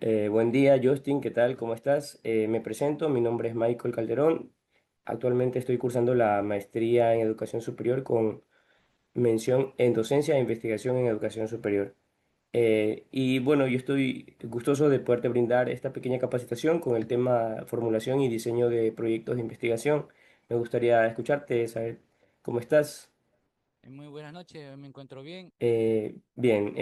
Buen día, Justin, ¿qué tal? ¿Cómo estás? Me presento, mi nombre es Michael Calderón. Actualmente estoy cursando la maestría en educación superior con mención en docencia e investigación en educación superior. Y bueno, yo estoy gustoso de poderte brindar esta pequeña capacitación con el tema formulación y diseño de proyectos de investigación. Me gustaría escucharte, saber cómo estás. Muy buenas noches, me encuentro bien. Bien,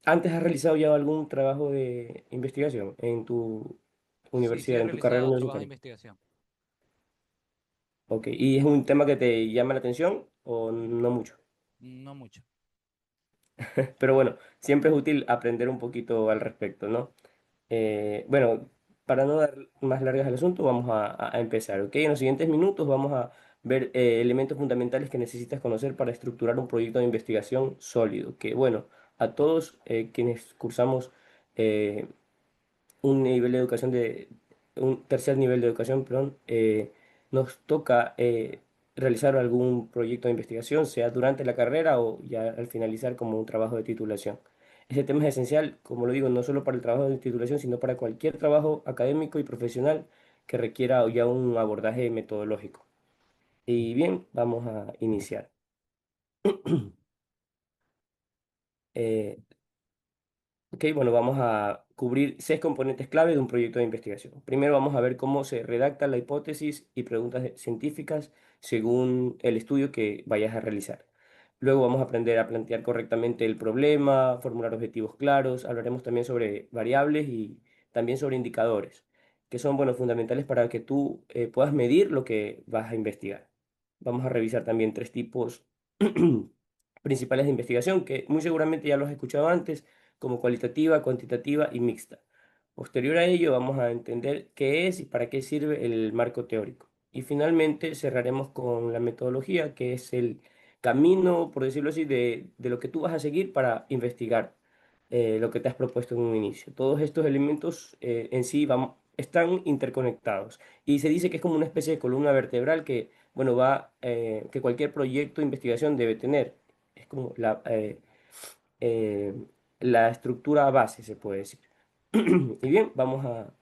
¿antes has realizado ya algún trabajo de investigación en tu Sí, sí universidad, he en tu carrera realizado trabajo de universitaria? investigación. Ok, ¿y es un tema que te llama la atención o no mucho? No mucho. Pero bueno, siempre es útil aprender un poquito al respecto, ¿no? Bueno, para no dar más largas al asunto, vamos a empezar, ¿ok? En los siguientes minutos vamos a ver elementos fundamentales que necesitas conocer para estructurar un proyecto de investigación sólido, que bueno, a todos quienes cursamos eh, un nivel de educación un tercer nivel de educación, perdón, nos toca realizar algún proyecto de investigación, sea durante la carrera o ya al finalizar como un trabajo de titulación. Ese tema es esencial, como lo digo, no solo para el trabajo de titulación, sino para cualquier trabajo académico y profesional que requiera ya un abordaje metodológico. Y bien, vamos a iniciar. Eh, Ok, bueno, vamos a cubrir 6 componentes clave de un proyecto de investigación. Primero vamos a ver cómo se redacta la hipótesis y preguntas científicas según el estudio que vayas a realizar. Luego vamos a aprender a plantear correctamente el problema, formular objetivos claros. Hablaremos también sobre variables y también sobre indicadores, que son, bueno, fundamentales para que tú puedas medir lo que vas a investigar. Vamos a revisar también 3 tipos principales de investigación, que muy seguramente ya los has escuchado antes como cualitativa, cuantitativa y mixta. Posterior a ello, vamos a entender qué es y para qué sirve el marco teórico. Y finalmente cerraremos con la metodología, que es el camino, por decirlo así, de lo que tú vas a seguir para investigar lo que te has propuesto en un inicio. Todos estos elementos en sí están interconectados y se dice que es como una especie de columna vertebral que, bueno, que cualquier proyecto de investigación debe tener. Es como eh, la estructura base, se puede decir. Y bien, vamos a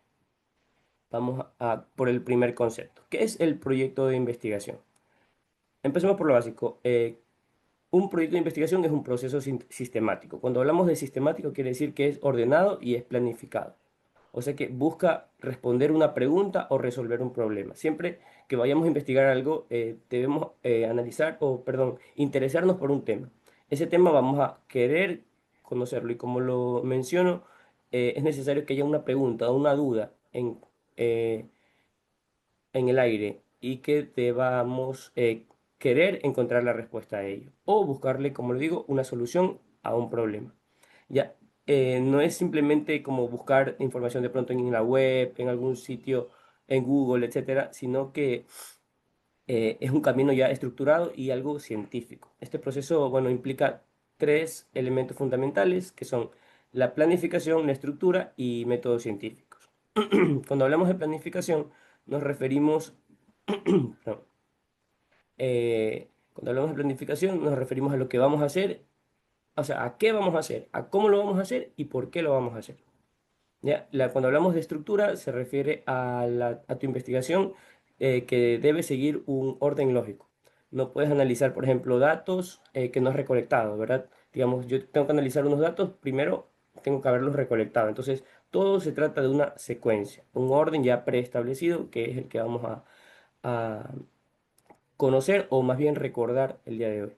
por el primer concepto. ¿Qué es el proyecto de investigación? Empecemos por lo básico. Un proyecto de investigación es un proceso sistemático. Cuando hablamos de sistemático, quiere decir que es ordenado y es planificado. O sea que busca responder una pregunta o resolver un problema. Siempre que vayamos a investigar algo, debemos analizar o, perdón, interesarnos por un tema. Ese tema vamos a querer conocerlo y como lo menciono, es necesario que haya una pregunta o una duda eh, en el aire y que debamos querer encontrar la respuesta a ello o buscarle, como le digo, una solución a un problema. Ya, no es simplemente como buscar información de pronto en la web, en algún sitio, en Google, etcétera, sino que es un camino ya estructurado y algo científico. Este proceso, bueno, implica 3 elementos fundamentales que son la planificación, la estructura y métodos científicos. Cuando hablamos de planificación, nos referimos, no, cuando hablamos de planificación, nos referimos a lo que vamos a hacer, o sea, a qué vamos a hacer, a cómo lo vamos a hacer y por qué lo vamos a hacer. ¿Ya? Cuando hablamos de estructura, se refiere a tu investigación que debe seguir un orden lógico. No puedes analizar, por ejemplo, datos que no has recolectado, ¿verdad? Digamos, yo tengo que analizar unos datos, primero tengo que haberlos recolectado. Entonces, todo se trata de una secuencia, un orden ya preestablecido, que es el que vamos a conocer o más bien recordar el día de hoy.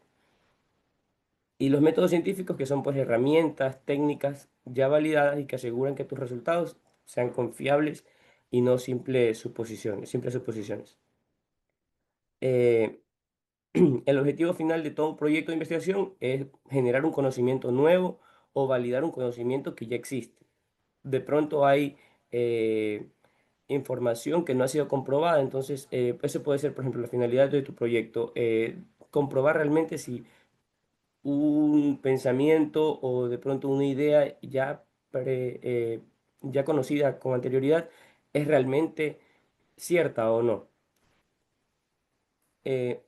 Y los métodos científicos que son pues herramientas, técnicas ya validadas y que aseguran que tus resultados sean confiables y no simples suposiciones. Eh, el objetivo final de todo un proyecto de investigación es generar un conocimiento nuevo o validar un conocimiento que ya existe. De pronto hay información que no ha sido comprobada, entonces eso puede ser, por ejemplo, la finalidad de tu proyecto, comprobar realmente si un pensamiento o de pronto una idea ya conocida con anterioridad es realmente cierta o no. Eh,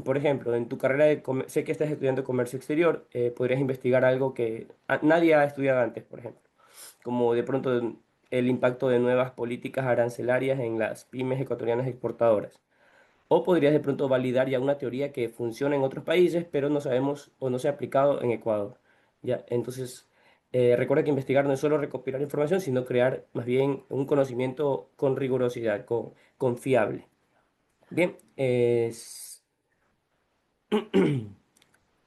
por ejemplo, en tu carrera sé que estás estudiando comercio exterior, podrías investigar algo que nadie ha estudiado antes, por ejemplo. como de pronto el impacto de nuevas políticas arancelarias en las pymes ecuatorianas exportadoras. O podrías de pronto validar ya una teoría que funciona en otros países, pero no sabemos o no se ha aplicado en Ecuador. Ya, entonces, recuerda que investigar no es solo recopilar información, sino crear más bien un conocimiento con rigurosidad, confiable. Bien,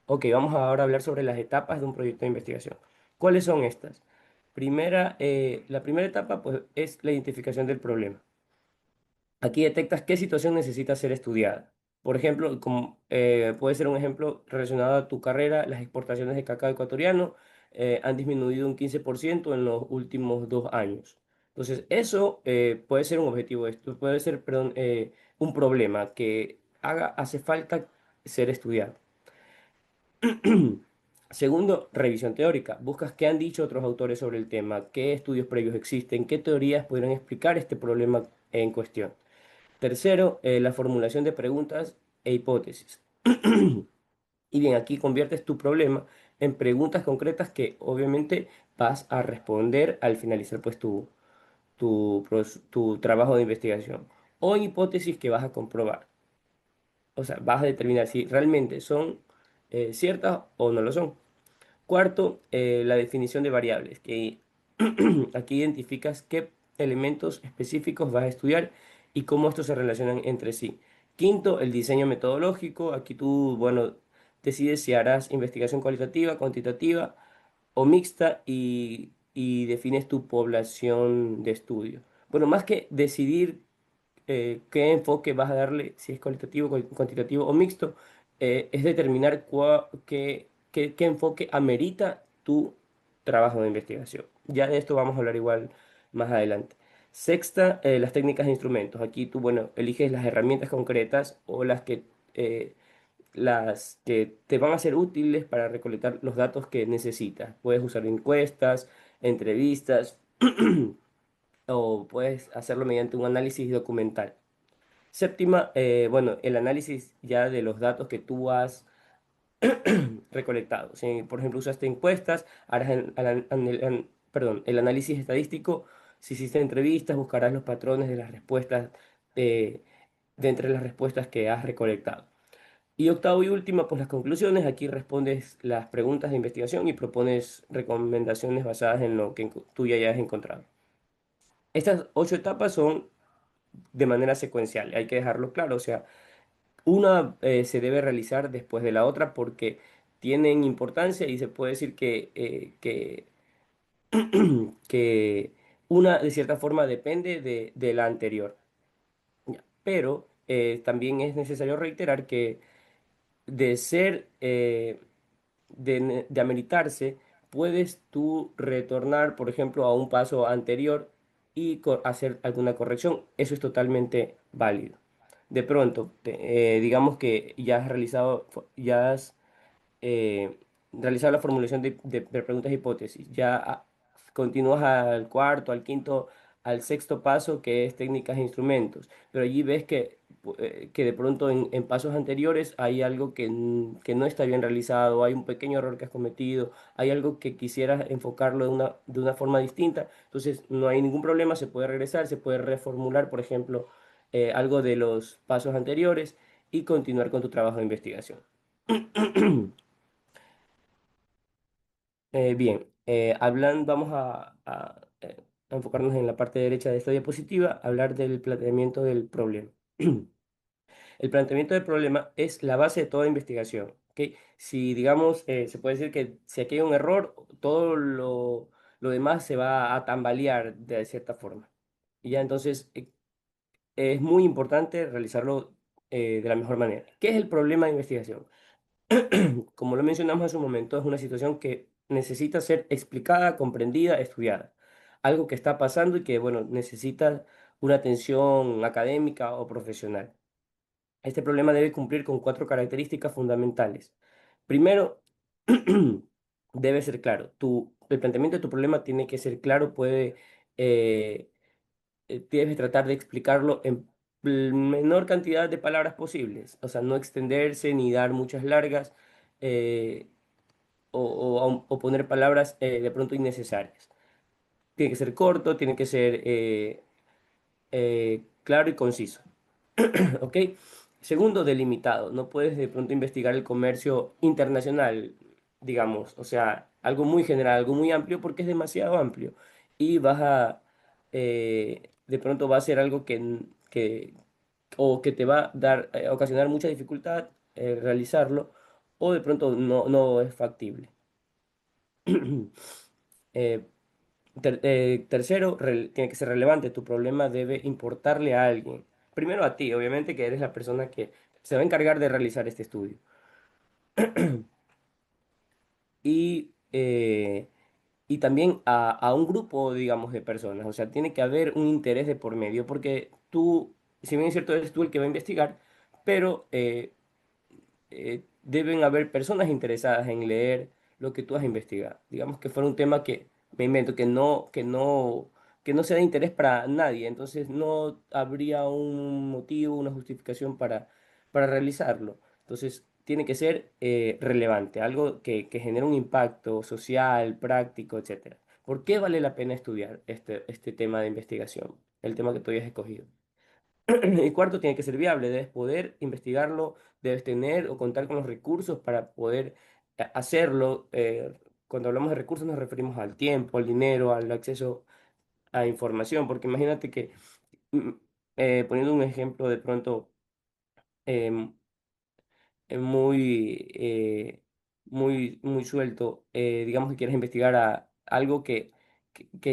ok, vamos ahora a hablar sobre las etapas de un proyecto de investigación. ¿Cuáles son estas? La primera etapa pues, es la identificación del problema. Aquí detectas qué situación necesita ser estudiada. Por ejemplo, puede ser un ejemplo relacionado a tu carrera, las exportaciones de cacao ecuatoriano han disminuido un 15% en los últimos 2 años. Entonces, eso puede ser un objetivo, esto puede ser, perdón, un problema que hace falta ser estudiado. Segundo, revisión teórica. Buscas qué han dicho otros autores sobre el tema, qué estudios previos existen, qué teorías podrían explicar este problema en cuestión. Tercero, la formulación de preguntas e hipótesis. Y bien, aquí conviertes tu problema en preguntas concretas que obviamente vas a responder al finalizar pues tu trabajo de investigación. O hipótesis que vas a comprobar. O sea, vas a determinar si realmente son ciertas o no lo son. Cuarto, la definición de variables, que aquí identificas qué elementos específicos vas a estudiar y cómo estos se relacionan entre sí. Quinto, el diseño metodológico. Aquí tú, bueno, decides si harás investigación cualitativa, cuantitativa o mixta y defines tu población de estudio. Bueno, más que decidir qué enfoque vas a darle, si es cualitativo, cuantitativo o mixto, es determinar qué enfoque amerita tu trabajo de investigación. Ya de esto vamos a hablar igual más adelante. Sexta, las técnicas e instrumentos. Aquí tú, bueno, eliges las herramientas concretas o las que te van a ser útiles para recolectar los datos que necesitas. Puedes usar encuestas, entrevistas o puedes hacerlo mediante un análisis documental. Séptima, bueno, el análisis ya de los datos que tú has recolectado. Si, por ejemplo, usaste encuestas, harás perdón, el análisis estadístico. Si hiciste entrevistas, buscarás los patrones de las respuestas eh, de entre las respuestas que has recolectado. Y octavo y última, pues las conclusiones. Aquí respondes las preguntas de investigación y propones recomendaciones basadas en lo que tú ya hayas encontrado. Estas 8 etapas son de manera secuencial, hay que dejarlo claro. O sea, una se debe realizar después de la otra porque tienen importancia y se puede decir que una de cierta forma depende de la anterior. Ya. Pero también es necesario reiterar que de ser, de ameritarse, puedes tú retornar, por ejemplo, a un paso anterior y hacer alguna corrección. Eso es totalmente válido. De pronto, digamos que ya has eh, realizar la formulación de preguntas e hipótesis. Ya continúas al cuarto, al quinto, al sexto paso, que es técnicas e instrumentos. Pero allí ves que de pronto en pasos anteriores hay algo que no está bien realizado, hay un pequeño error que has cometido, hay algo que quisieras enfocarlo de una forma distinta. Entonces, no hay ningún problema, se puede regresar, se puede reformular, por ejemplo, algo de los pasos anteriores y continuar con tu trabajo de investigación. Bien, vamos a enfocarnos en la parte derecha de esta diapositiva, hablar del planteamiento del problema. El planteamiento del problema es la base de toda investigación. ¿Ok? Si, digamos, se puede decir que si aquí hay un error, todo lo demás se va a tambalear de cierta forma. Y ya entonces es muy importante realizarlo de la mejor manera. ¿Qué es el problema de investigación? Como lo mencionamos hace un momento, es una situación que necesita ser explicada, comprendida, estudiada. Algo que está pasando y que, bueno, necesita una atención académica o profesional. Este problema debe cumplir con 4 características fundamentales. Primero, debe ser claro. El planteamiento de tu problema tiene que ser claro, eh, debes tratar de explicarlo en menor cantidad de palabras posibles. O sea, no extenderse ni dar muchas largas. eh, o poner palabras de pronto innecesarias. tiene que ser corto, tiene que ser claro y conciso. ¿Ok? Segundo, delimitado. No puedes de pronto investigar el comercio internacional, digamos, o sea, algo muy general, algo muy amplio porque es demasiado amplio. Y de pronto va a ser algo o que te va a dar, ocasionar mucha dificultad realizarlo, o de pronto no es factible. Eh, Tercero, tiene que ser relevante. Tu problema debe importarle a alguien. Primero a ti, obviamente, que eres la persona que se va a encargar de realizar este estudio. Y, y también a un grupo, digamos, de personas. O sea, tiene que haber un interés de por medio, porque tú, si bien es cierto, eres tú el que va a investigar, pero deben haber personas interesadas en leer lo que tú has investigado. Digamos que fuera un tema que me invento, que no sea de interés para nadie, entonces no habría un motivo, una justificación para realizarlo. Entonces, tiene que ser relevante, algo que genere un impacto social, práctico, etcétera. ¿Por qué vale la pena estudiar este tema de investigación? El tema que tú hayas escogido. Y cuarto, tiene que ser viable, debes poder investigarlo, debes tener o contar con los recursos para poder hacerlo. Cuando hablamos de recursos nos referimos al tiempo, al dinero, al acceso a información, porque imagínate que, mm, poniendo un ejemplo de pronto em, muy suelto, digamos que quieres investigar algo que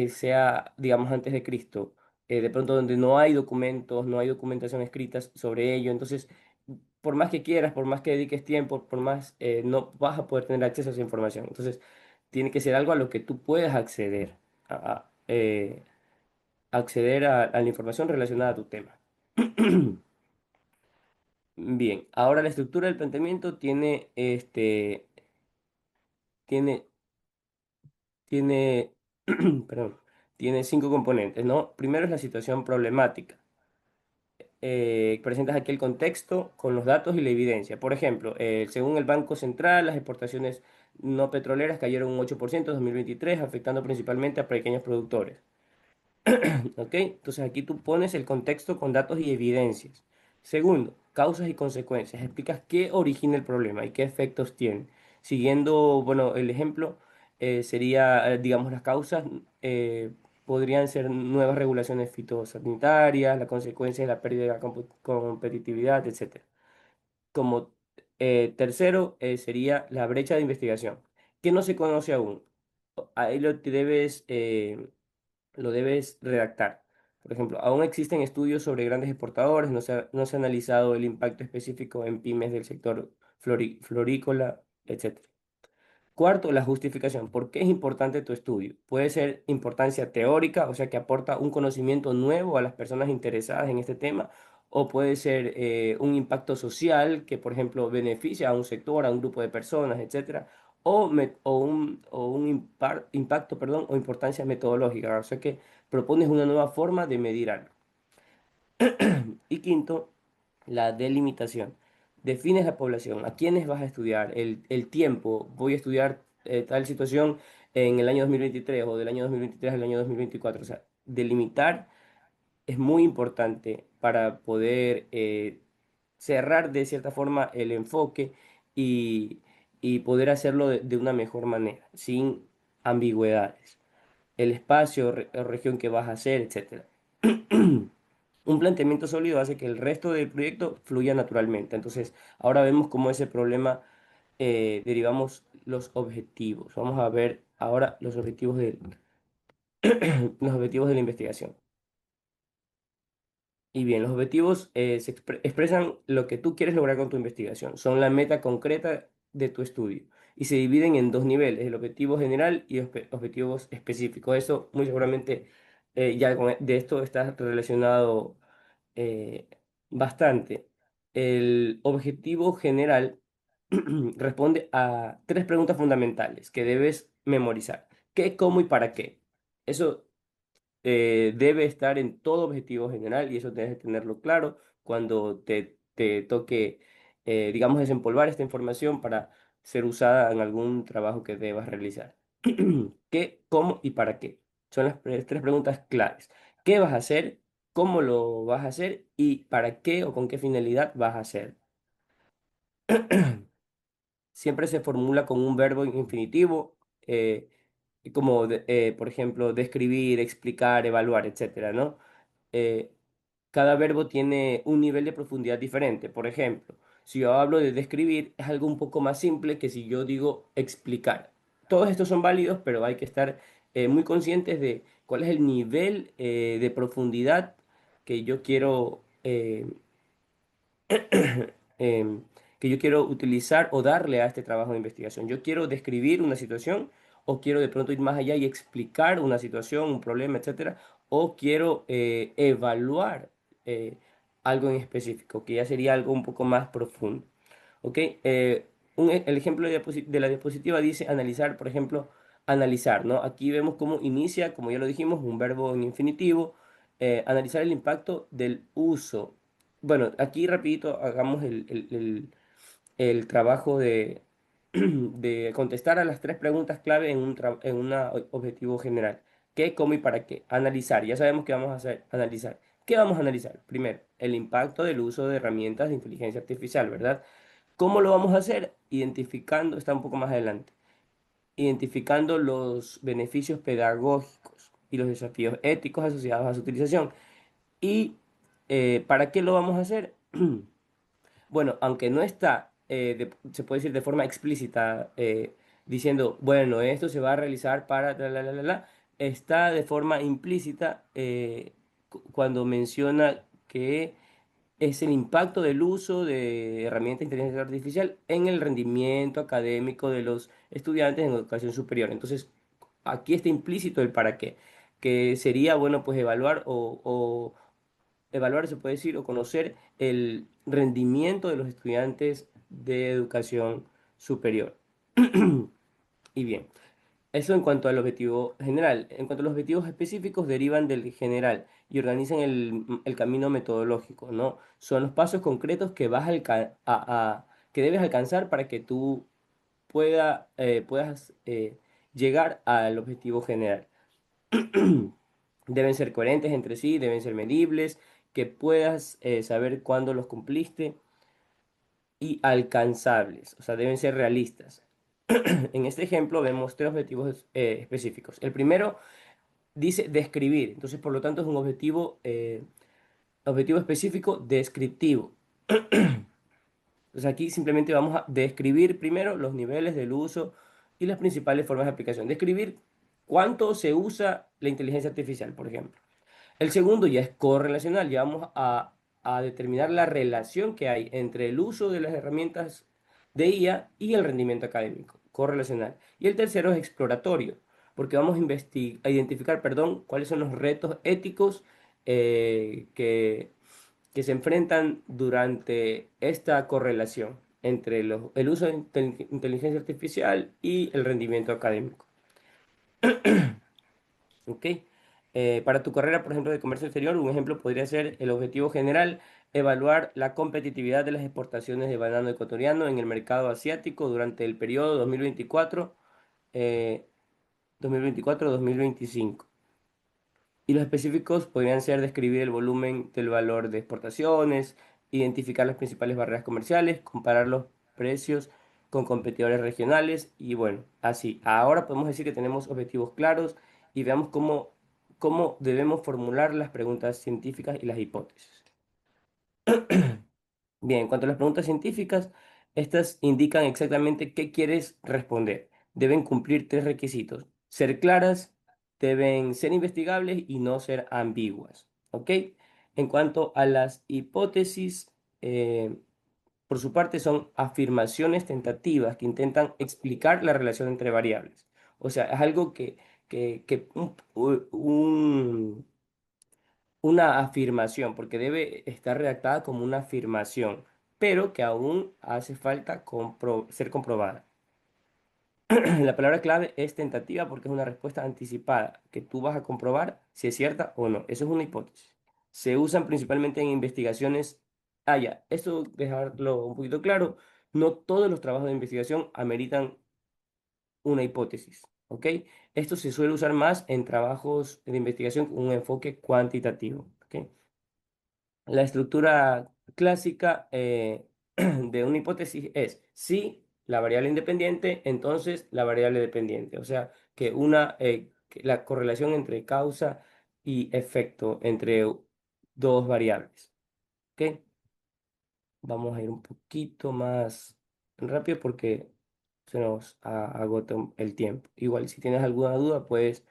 sea, digamos, antes de Cristo, de pronto donde no hay documentos, no hay documentación escrita sobre ello, entonces, por más que quieras, por más que dediques tiempo, por más, no vas a poder tener acceso a esa información. Entonces, tiene que ser algo a lo que tú puedas acceder, acceder a la información relacionada a tu tema. Bien, ahora la estructura del planteamiento tiene, tiene, perdón, tiene cinco componentes, ¿no? Primero es la situación problemática. Presentas aquí el contexto con los datos y la evidencia. Por ejemplo, según el Banco Central, las exportaciones no petroleras cayeron un 8% en 2023, afectando principalmente a pequeños productores. ¿Ok? Entonces aquí tú pones el contexto con datos y evidencias. Segundo, causas y consecuencias. Explicas qué origina el problema y qué efectos tiene. Siguiendo, bueno, el ejemplo sería, digamos, las causas podrían ser nuevas regulaciones fitosanitarias, la consecuencia es la pérdida de la competitividad, etcétera. Como tercero sería la brecha de investigación, que no se conoce aún. Ahí lo debes redactar. Por ejemplo, aún existen estudios sobre grandes exportadores, no se ha analizado el impacto específico en pymes del sector florícola, etc. Cuarto, la justificación. ¿Por qué es importante tu estudio? Puede ser importancia teórica, o sea, que aporta un conocimiento nuevo a las personas interesadas en este tema, o puede ser un impacto social que, por ejemplo, beneficia a un sector, a un grupo de personas, etcétera, o un impacto, perdón, o importancia metodológica, o sea, que propones una nueva forma de medir algo. Y quinto, la delimitación. Defines la población, a quiénes vas a estudiar, el tiempo. Voy a estudiar tal situación en el año 2023 o del año 2023 al año 2024. O sea, delimitar es muy importante para poder cerrar de cierta forma el enfoque y, y poder hacerlo de una mejor manera, sin ambigüedades. El espacio o región que vas a hacer, etcétera. Un planteamiento sólido hace que el resto del proyecto fluya naturalmente. Entonces, ahora vemos cómo ese problema derivamos los objetivos. Vamos a ver ahora los objetivos de la investigación. Y bien, los objetivos expresan lo que tú quieres lograr con tu investigación. Son la meta concreta de tu estudio. Y se dividen en dos niveles, el objetivo general y objetivos específicos. Eso muy seguramente de esto está relacionado eh, bastante. El objetivo general responde a tres preguntas fundamentales que debes memorizar. ¿Qué, cómo y para qué? Eso debe estar en todo objetivo general y eso debes tenerlo claro cuando te toque, digamos, desempolvar esta información para ser usada en algún trabajo que debas realizar. ¿Qué, cómo y para qué? Son las tres preguntas claves. ¿Qué vas a hacer? ¿Cómo lo vas a hacer? ¿Y para qué o con qué finalidad vas a hacer? Siempre se formula con un verbo infinitivo, como, por ejemplo, describir, explicar, evaluar, etcétera, ¿no? Eh, Cada verbo tiene un nivel de profundidad diferente. Por ejemplo, si yo hablo de describir, es algo un poco más simple que si yo digo explicar. Todos estos son válidos, pero hay que estar muy conscientes de cuál es el nivel de profundidad que yo quiero em, que yo quiero utilizar o darle a este trabajo de investigación. Yo quiero describir una situación o quiero de pronto ir más allá y explicar una situación, un problema, etcétera, o quiero evaluar eh, algo en específico, que ya sería algo un poco más profundo. ¿Ok? El ejemplo de la diapositiva dice analizar, por ejemplo, analizar, ¿no? Aquí vemos cómo inicia, como ya lo dijimos, un verbo en infinitivo, analizar el impacto del uso. Bueno, aquí rapidito hagamos el trabajo de contestar a las tres preguntas clave en un objetivo general. ¿Qué, cómo y para qué? Analizar. Ya sabemos que vamos a hacer, analizar. ¿Qué vamos a analizar? Primero, el impacto del uso de herramientas de inteligencia artificial, ¿verdad? ¿Cómo lo vamos a hacer? Identificando, está un poco más adelante, identificando los beneficios pedagógicos y los desafíos éticos asociados a su utilización. ¿Y para qué lo vamos a hacer? Bueno, aunque no está, se puede decir de forma explícita, diciendo, bueno, esto se va a realizar para, está de forma implícita cuando menciona que es el impacto del uso de herramientas de inteligencia artificial en el rendimiento académico de los estudiantes en educación superior. Entonces, aquí está implícito el para qué, que sería, bueno, pues evaluar evaluar, se puede decir, o conocer el rendimiento de los estudiantes de educación superior. Y bien, eso en cuanto al objetivo general. En cuanto a los objetivos específicos, derivan del general y organizan el camino metodológico, ¿no? Son los pasos concretos que que debes alcanzar para que tú puedas llegar al objetivo general. Deben ser coherentes entre sí, deben ser medibles, que puedas saber cuándo los cumpliste y alcanzables, o sea, deben ser realistas. En este ejemplo vemos tres objetivos específicos. El primero dice describir, entonces por lo tanto es un objetivo específico descriptivo. Entonces aquí simplemente vamos a describir primero los niveles del uso y las principales formas de aplicación. Describir cuánto se usa la inteligencia artificial, por ejemplo. El segundo ya es correlacional, ya vamos a determinar la relación que hay entre el uso de las herramientas de IA y el rendimiento académico, correlacional. Y el tercero es exploratorio, porque vamos a identificar, perdón, cuáles son los retos éticos que se enfrentan durante esta correlación entre el uso de inteligencia artificial y el rendimiento académico. ¿Ok? Para tu carrera, por ejemplo, de comercio exterior, un ejemplo podría ser el objetivo general, evaluar la competitividad de las exportaciones de banano ecuatoriano en el mercado asiático durante el periodo eh, 2024-2025. Y los específicos podrían ser describir el volumen del valor de exportaciones, identificar las principales barreras comerciales, comparar los precios con competidores regionales y bueno, así. Ahora podemos decir que tenemos objetivos claros y veamos cómo debemos formular las preguntas científicas y las hipótesis. Bien, en cuanto a las preguntas científicas, estas indican exactamente qué quieres responder. Deben cumplir tres requisitos. Ser claras, deben ser investigables y no ser ambiguas. ¿Ok? En cuanto a las hipótesis, por su parte son afirmaciones tentativas que intentan explicar la relación entre variables. O sea, es algo que una afirmación, porque debe estar redactada como una afirmación, pero que aún hace falta ser comprobada. La palabra clave es tentativa porque es una respuesta anticipada, que tú vas a comprobar si es cierta o no. Eso es una hipótesis. Se usan principalmente en investigaciones. Ah, ya, esto dejarlo un poquito claro. No todos los trabajos de investigación ameritan una hipótesis. ¿ok? Esto se suele usar más en trabajos de investigación con un enfoque cuantitativo, ¿ok? La estructura clásica de una hipótesis es si la variable independiente, entonces la variable dependiente. O sea, que la correlación entre causa y efecto entre dos variables. ¿Ok? Vamos a ir un poquito más rápido porque se nos agota el tiempo. Igual, si tienes alguna duda, pues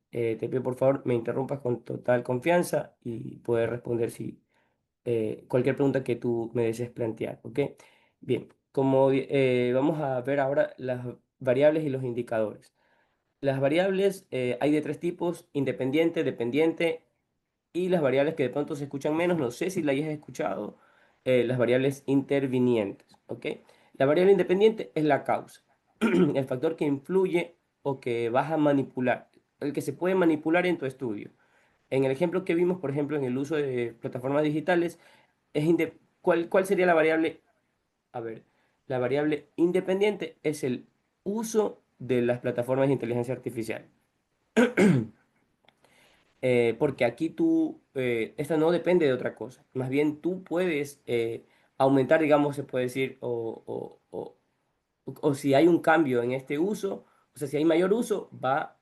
te pido por favor me interrumpas con total confianza y puedes responder si cualquier pregunta que tú me desees plantear, ¿ok? Bien, vamos a ver ahora las variables y los indicadores. Las variables hay de tres tipos: independiente, dependiente y las variables que de pronto se escuchan menos, no sé si la hayas escuchado, las variables intervinientes, ¿ok? La variable independiente es la causa, el factor que influye o que vas a manipular, el que se puede manipular en tu estudio. En el ejemplo que vimos, por ejemplo, en el uso de plataformas digitales, ¿cuál sería la variable? A ver, la variable independiente es el uso de las plataformas de inteligencia artificial. Porque aquí esta no depende de otra cosa. Más bien tú puedes aumentar, digamos, se puede decir, o si hay un cambio en este uso, o sea, si hay mayor uso, va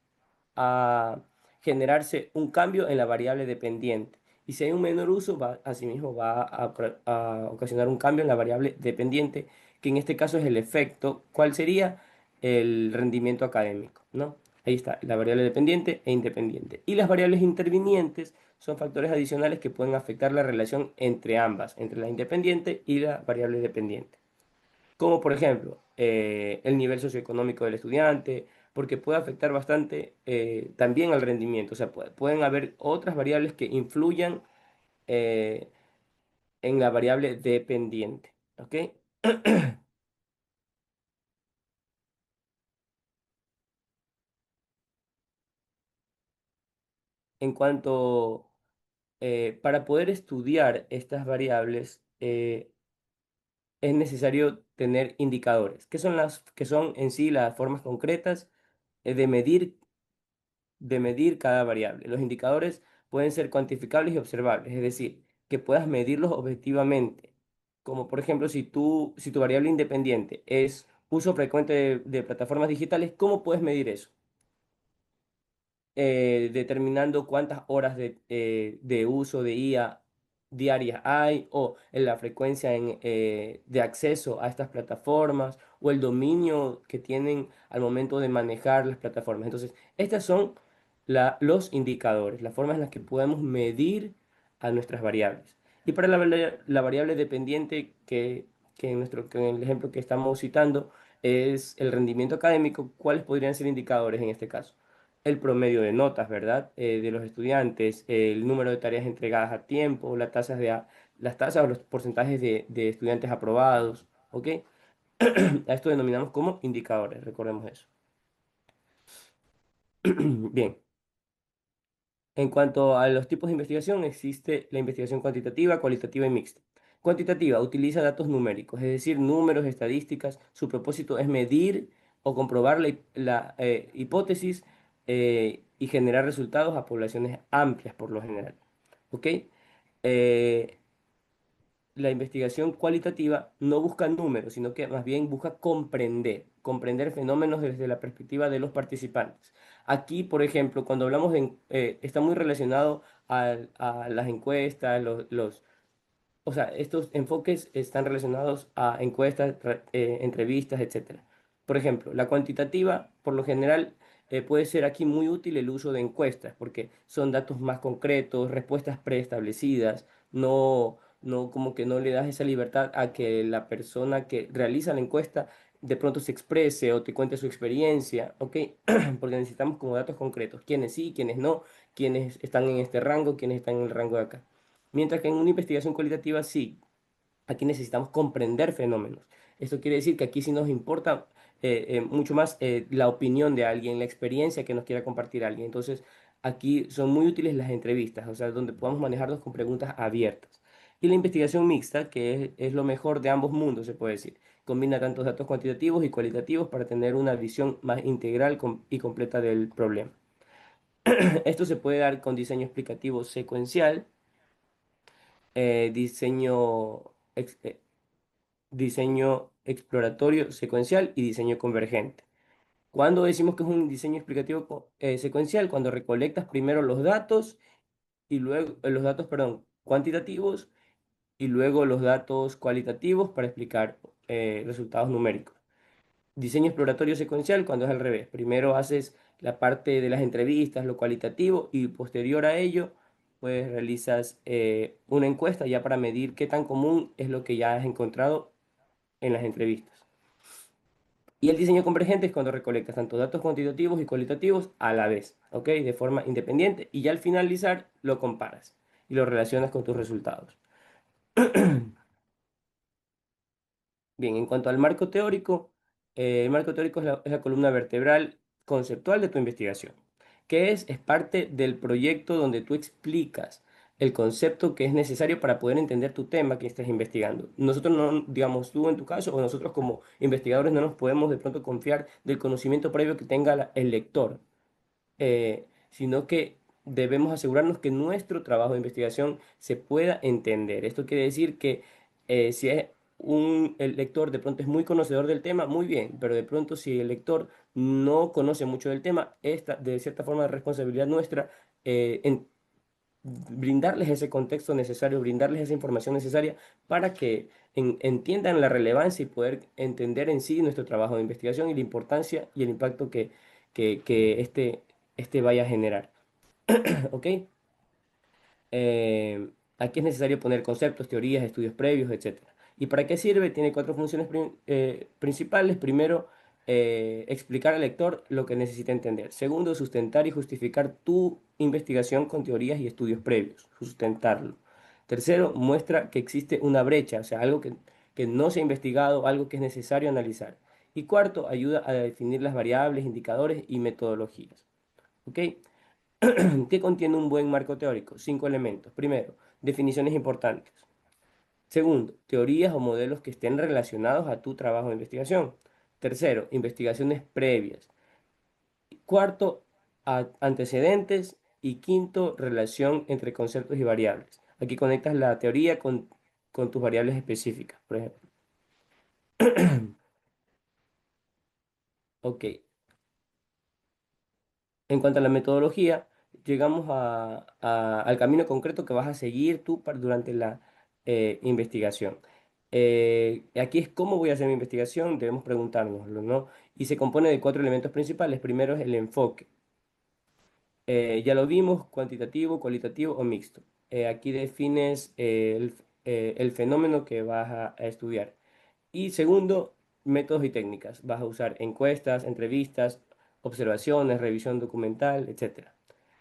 a generarse un cambio en la variable dependiente. Y si hay un menor uso, asimismo va a ocasionar un cambio en la variable dependiente, que en este caso es el efecto. ¿Cuál sería? El rendimiento académico, ¿no? Ahí está, la variable dependiente e independiente. Y las variables intervinientes son factores adicionales que pueden afectar la relación entre ambas, entre la independiente y la variable dependiente, como por ejemplo el nivel socioeconómico del estudiante, porque puede afectar bastante también al rendimiento. O sea, pueden haber otras variables que influyan eh, en la variable dependiente. ¿Ok? En cuanto, para poder estudiar estas variables, es necesario tener indicadores, que son en sí las formas concretas de medir cada variable. Los indicadores pueden ser cuantificables y observables, es decir, que puedas medirlos objetivamente. Como por ejemplo, si tu variable independiente es uso frecuente de plataformas digitales, ¿cómo puedes medir eso? Determinando cuántas horas de uso de IA diarias hay, o en la frecuencia de acceso a estas plataformas, o el dominio que tienen al momento de manejar las plataformas. Entonces, estas son los indicadores, las formas en las que podemos medir a nuestras variables. Y para la variable dependiente que en el ejemplo que estamos citando es el rendimiento académico, ¿cuáles podrían ser indicadores en este caso? El promedio de notas, ¿verdad? De los estudiantes, el número de tareas entregadas a tiempo, las tasas o los porcentajes de estudiantes aprobados, ¿ok? A esto denominamos como indicadores, recordemos eso. Bien, en cuanto a los tipos de investigación, existe la investigación cuantitativa, cualitativa y mixta. Cuantitativa utiliza datos numéricos, es decir, números, estadísticas. Su propósito es medir o comprobar la hipótesis y generar resultados a poblaciones amplias por lo general. ¿Ok? Eh, la investigación cualitativa no busca números, sino que más bien busca comprender fenómenos desde la perspectiva de los participantes. Aquí, por ejemplo, cuando hablamos está muy relacionado a las encuestas, o sea, estos enfoques están relacionados a encuestas, entrevistas, etcétera. Por ejemplo, la cuantitativa, por lo general, puede ser aquí muy útil el uso de encuestas, porque son datos más concretos, respuestas preestablecidas, no como que no le das esa libertad a que la persona que realiza la encuesta de pronto se exprese o te cuente su experiencia, ¿ok? Porque necesitamos como datos concretos, quiénes sí, quiénes no, quiénes están en este rango, quiénes están en el rango de acá. Mientras que en una investigación cualitativa sí, aquí necesitamos comprender fenómenos. Esto quiere decir que aquí sí nos importa mucho más la opinión de alguien, la experiencia que nos quiera compartir alguien. Entonces, aquí son muy útiles las entrevistas, o sea, donde podamos manejarnos con preguntas abiertas. Y la investigación mixta, que es lo mejor de ambos mundos, se puede decir. Combina tantos datos cuantitativos y cualitativos para tener una visión más integral y completa del problema. Esto se puede dar con diseño explicativo secuencial, diseño, diseño exploratorio secuencial y diseño convergente. Cuando decimos que es un diseño explicativo secuencial, cuando recolectas primero los datos y luego los datos, perdón, cuantitativos y luego los datos cualitativos para explicar resultados numéricos. Diseño exploratorio secuencial cuando es al revés. Primero haces la parte de las entrevistas, lo cualitativo, y posterior a ello, pues realizas una encuesta ya para medir qué tan común es lo que ya has encontrado en las entrevistas. Y el diseño convergente es cuando recolectas tanto datos cuantitativos y cualitativos a la vez, ¿ok? De forma independiente, y ya al finalizar lo comparas y lo relacionas con tus resultados. Bien, en cuanto al marco teórico, el marco teórico es la columna vertebral conceptual de tu investigación. ¿Qué es? Es parte del proyecto donde tú explicas el concepto que es necesario para poder entender tu tema que estás investigando. Nosotros no, digamos, tú en tu caso o nosotros como investigadores no nos podemos de pronto confiar del conocimiento previo que tenga el lector, sino que debemos asegurarnos que nuestro trabajo de investigación se pueda entender. Esto quiere decir que si es el lector de pronto es muy conocedor del tema, muy bien, pero de pronto si el lector no conoce mucho del tema, esta de cierta forma es responsabilidad nuestra brindarles ese contexto necesario, brindarles esa información necesaria para que entiendan la relevancia y poder entender en sí nuestro trabajo de investigación y la importancia y el impacto que este vaya a generar. ¿Ok? Aquí es necesario poner conceptos, teorías, estudios previos, etcétera. ¿Y para qué sirve? Tiene cuatro funciones principales. Primero, explicar al lector lo que necesita entender. Segundo, sustentar y justificar tu investigación con teorías y estudios previos. Sustentarlo. Tercero, muestra que existe una brecha, o sea, algo que no se ha investigado, algo que es necesario analizar. Y cuarto, ayuda a definir las variables, indicadores y metodologías. ¿Ok? ¿Qué contiene un buen marco teórico? Cinco elementos. Primero, definiciones importantes. Segundo, teorías o modelos que estén relacionados a tu trabajo de investigación. Tercero, investigaciones previas. Cuarto, antecedentes. Y quinto, relación entre conceptos y variables. Aquí conectas la teoría con tus variables específicas, por ejemplo. Ok, en cuanto a la metodología, llegamos al camino concreto que vas a seguir tú durante la investigación. Aquí es cómo voy a hacer mi investigación, debemos preguntárnoslo, ¿no? Y se compone de cuatro elementos principales. Primero es el enfoque. Ya lo vimos, cuantitativo, cualitativo o mixto. Aquí defines el fenómeno que vas a estudiar. Y segundo, métodos y técnicas. Vas a usar encuestas, entrevistas, observaciones, revisión documental, etcétera.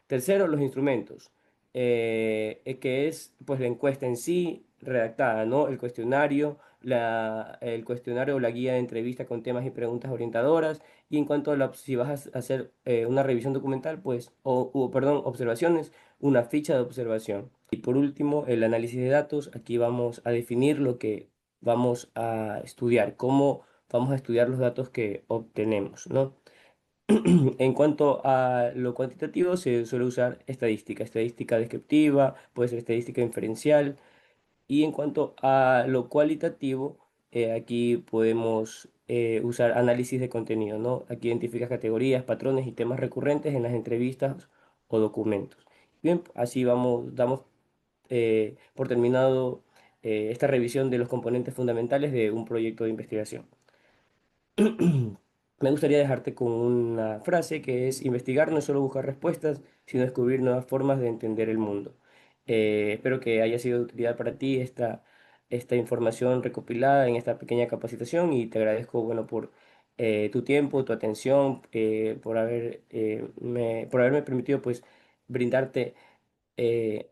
Tercero, los instrumentos, que es pues la encuesta en sí redactada, ¿no? El cuestionario o la guía de entrevista con temas y preguntas orientadoras. Y en cuanto a si vas a hacer una revisión documental, pues, perdón, observaciones, una ficha de observación. Y por último, el análisis de datos. Aquí vamos a definir lo que vamos a estudiar, cómo vamos a estudiar los datos que obtenemos, ¿no? En cuanto a lo cuantitativo, se suele usar estadística, estadística descriptiva, puede ser estadística inferencial. Y en cuanto a lo cualitativo, aquí podemos usar análisis de contenido, ¿no? Aquí identificas categorías, patrones y temas recurrentes en las entrevistas o documentos. Bien, así damos por terminado esta revisión de los componentes fundamentales de un proyecto de investigación. Me gustaría dejarte con una frase que es: investigar no es solo buscar respuestas, sino descubrir nuevas formas de entender el mundo. Espero que haya sido de utilidad para ti esta información recopilada en esta pequeña capacitación, y te agradezco, bueno, por tu tiempo, tu atención, por haberme permitido pues brindarte eh,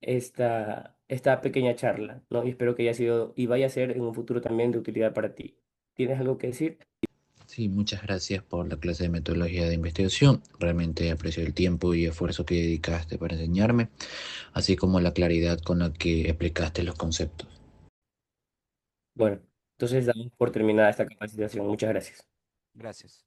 esta pequeña charla, ¿no? Y espero que haya sido y vaya a ser en un futuro también de utilidad para ti. ¿Tienes algo que decir? Sí, muchas gracias por la clase de metodología de investigación. Realmente aprecio el tiempo y esfuerzo que dedicaste para enseñarme, así como la claridad con la que explicaste los conceptos. Bueno. Entonces damos por terminada esta capacitación. Muchas gracias. Gracias.